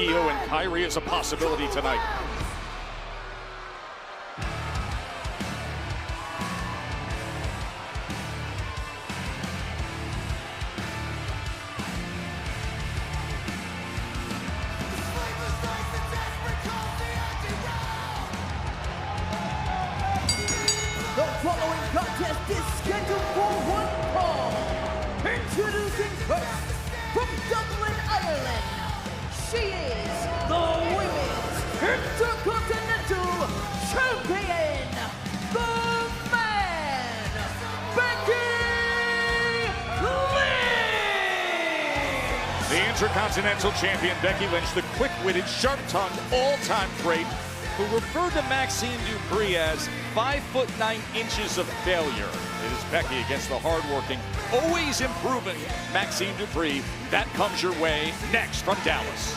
Io and Kyrie is a possibility tonight. The following contest is scheduled for one fall. Introducing first, from Dublin, Ireland, she is the Women's Intercontinental Champion, the Man, Becky Lynch! The Intercontinental Champion, Becky Lynch, the quick-witted, sharp-tongued, all-time great, who referred to Maxxine Dupri as 5'9" of failure. It is Becky against the hardworking, always improving Maxxine Dupri. That comes your way next from Dallas.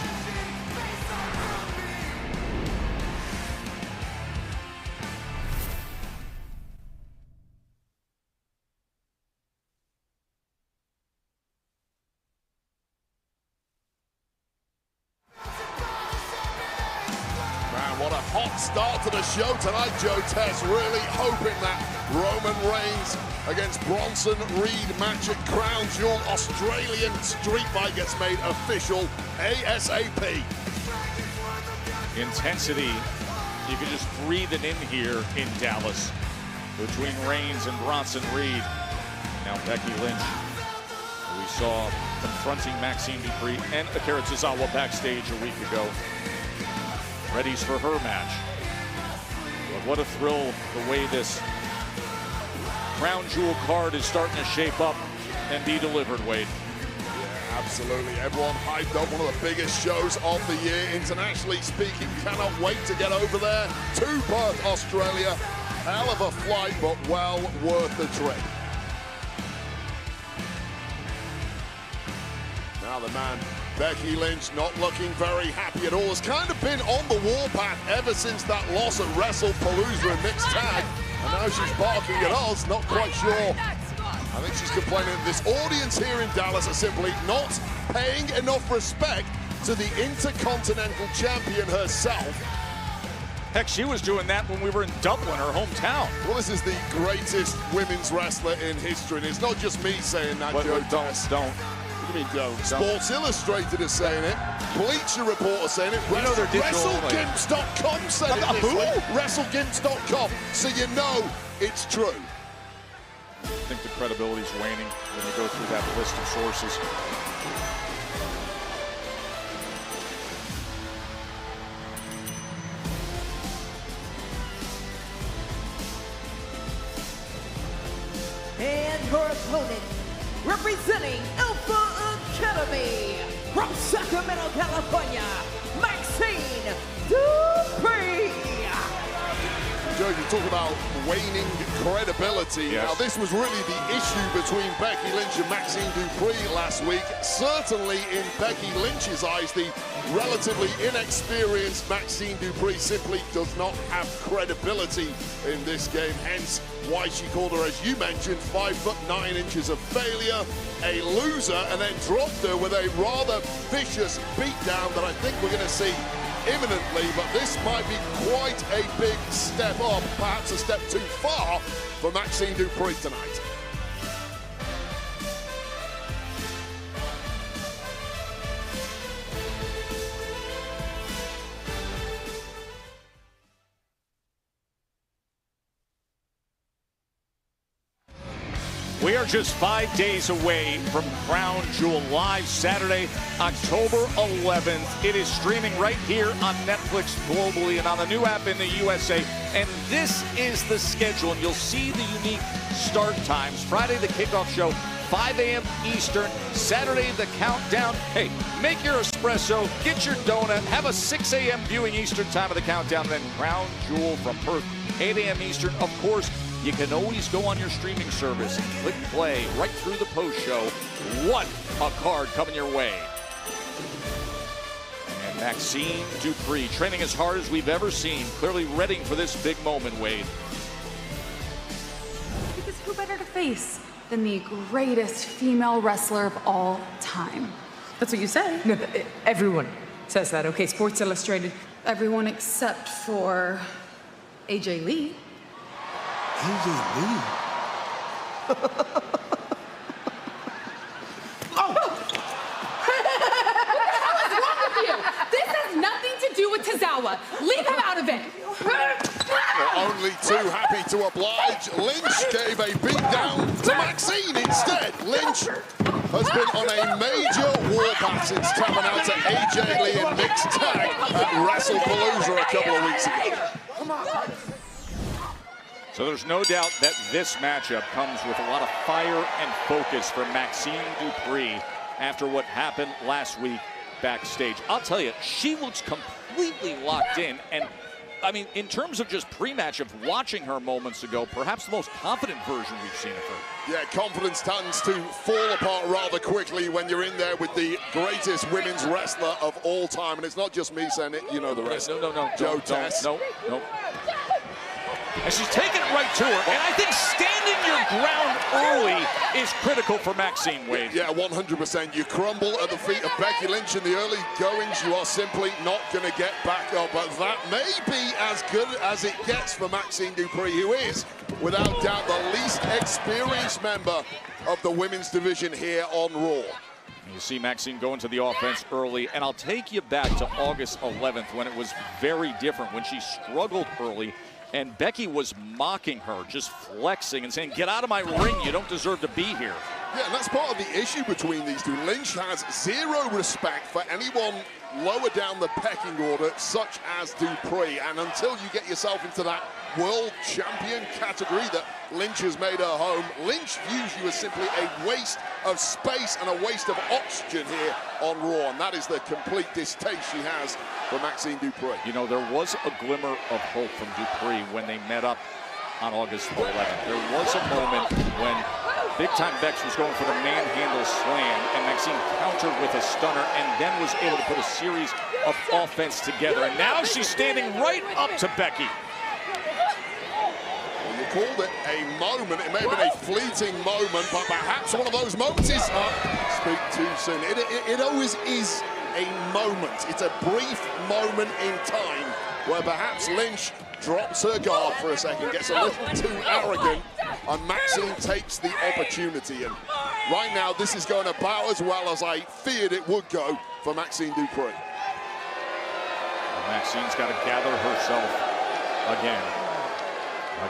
Man, what a hot start to the show tonight, Joe Tess. Really hoping that Roman Reigns against Bronson Reed match at Crown Jewel Australian Street Fight gets made official ASAP. Intensity, you can just breathe it in here in Dallas between Reigns and Bronson Reed. Now Becky Lynch, who we saw confronting Maxxine Dupri and Akira Tozawa backstage a week ago, readies for her match. But what a thrill the way this Crown Jewel card is starting to shape up and be delivered, Wade. Yeah, absolutely. Everyone hyped up. One of the biggest shows of the year, internationally speaking. Cannot wait to get over there to Perth, Australia. Hell of a flight, but well worth the trip. Now the man, Becky Lynch, not looking very happy at all. Has kind of been on the warpath ever since that loss at WrestlePalooza in mixed tag. And now she's barking at us, not quite sure. I think she's complaining that this audience here in Dallas are simply not paying enough respect to the Intercontinental Champion herself. Heck, she was doing that when we were in Dublin, her hometown. Well, this is the greatest women's wrestler in history, and it's not just me saying that, Joe. Don't. What do you mean, don't? Sports Illustrated is saying it. Bleacher Report is saying it. WrestleGimps.com said it this week. WrestleGimps.com. So you know it's true. I think the credibility's waning when you go through that list of sources. And her opponent, representing Alpha Academy, from Sacramento, California, Maxxine Dupri. Joe, you talk about waning credibility. Yes. Now, this was really the issue between Becky Lynch and Maxxine Dupri last week. Certainly, in Becky Lynch's eyes, the relatively inexperienced Maxxine Dupri simply does not have credibility in this game. Hence, why she called her, as you mentioned, 5'9" of failure, a loser, and then dropped her with a rather vicious beatdown that I think we're going to see imminently, but this might be quite a big step up, perhaps a step too far for Maxxine Dupri tonight. We are just 5 days away from Crown Jewel, live Saturday, October 11th. It is streaming right here on Netflix globally and on the new app in the USA. And this is the schedule, and you'll see the unique start times. Friday, the kickoff show, 5 a.m. Eastern. Saturday, the countdown. Hey, make your espresso, get your donut, have a 6 a.m. viewing Eastern time of the countdown, then Crown Jewel from Perth, 8 a.m. Eastern. Of course, you can always go on your streaming service and click play right through the post show. What a card coming your way. And Maxxine Dupri training as hard as we've ever seen, clearly ready for this big moment, Wade. Because who better to face than the greatest female wrestler of all time? That's what you say. No, everyone. says that. Okay, Sports Illustrated. Everyone except for AJ Lee. AJ Lee? This has nothing to do with Tozawa. Leave him out of it. Well, only too happy to oblige. Lynch gave a beat down to Maxxine instead. Lynch has been on a major warpath since tapping out to AJ Lee in mixed tag at WrestlePalooza a couple of weeks ago. So there's no doubt that this matchup comes with a lot of fire and focus for Maxxine Dupri after what happened last week backstage. I'll tell you, she looks completely locked in, and I mean, in terms of just pre-match of watching her moments ago, perhaps the most confident version we've seen of her. Yeah, confidence tends to fall apart rather quickly when you're in there with the greatest women's wrestler of all time, and it's not just me saying it, you know the rest. No. Joe Tess. No. And she's taking it right to her, and I think standing your ground early is critical for Maxxine, Wade. Yeah, 100%. You crumble at the feet of Becky Lynch in the early goings, you are simply not going to get back up. But that may be as good as it gets for Maxxine Dupri, who is, without doubt, the least experienced member of the women's division here on Raw. You see Maxxine go into the offense early, and I'll take you back to August 11th when it was very different, when she struggled early. And Becky was mocking her, just flexing and saying, get out of my ring, you don't deserve to be here. Yeah, and that's part of the issue between these two. Lynch has zero respect for anyone lower down the pecking order, such as Dupri. And until you get yourself into that world champion category that Lynch has made her home, Lynch views you as simply a waste of space and a waste of oxygen here on Raw. And that is the complete distaste she has for Maxxine Dupri. You know, there was a glimmer of hope from Dupri when they met up on August 11th. There was a moment when Big Time Bex was going for the manhandle slam, and Maxxine countered with a stunner and then was able to put a series of offense together. And now she's standing right up to Becky. Well, you called it a moment. It may have been a fleeting moment, but perhaps one of those moments is speak too soon. It always is a moment. It's a brief moment in time where perhaps Lynch drops her guard for a second, gets a little too arrogant, and Maxxine takes the opportunity. And right now, this is going about as well as I feared it would go for Maxxine Dupri. Maxxine's got to gather herself again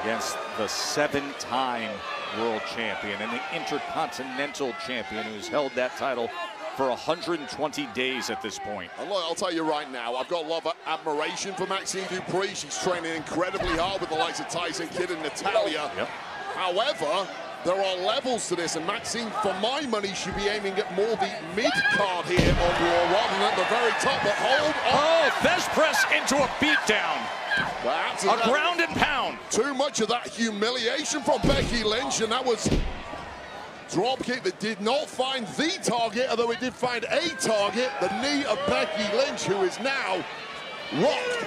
against the 7-time world champion and the Intercontinental champion who's held that title for 120 days at this point. And look, I'll tell you right now, I've got a lot of admiration for Maxxine Dupri. She's training incredibly hard with the likes of Tyson Kidd and Natalia. Yep. However, there are levels to this, and Maxxine, for my money, should be aiming at more the mid-card here on Raw rather than at the very top. But hold on. Oh, Fez press into a beatdown. Perhaps a ground and pound. Too much of that humiliation from Becky Lynch, and that was drop kick that did not find the target, although it did find a target, the knee of Becky Lynch, who is now rocked.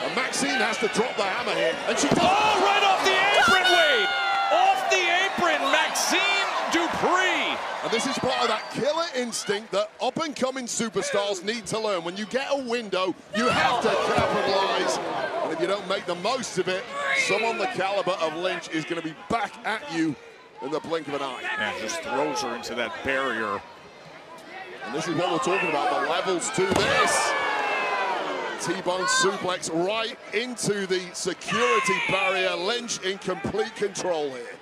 And Maxxine has to drop the hammer here. And she does. Oh, right off the apron, Wade! Off the apron, Maxxine Dupri. And this is part of that killer instinct that up-and-coming superstars need to learn. When you get a window, you have to capitalize. And if you don't make the most of it, someone the caliber of Lynch is going to be back at you in the blink of an eye. Yeah, just throws her into that barrier. And this is what we're talking about, the levels to this. T-bone suplex right into the security barrier. Lynch in complete control here.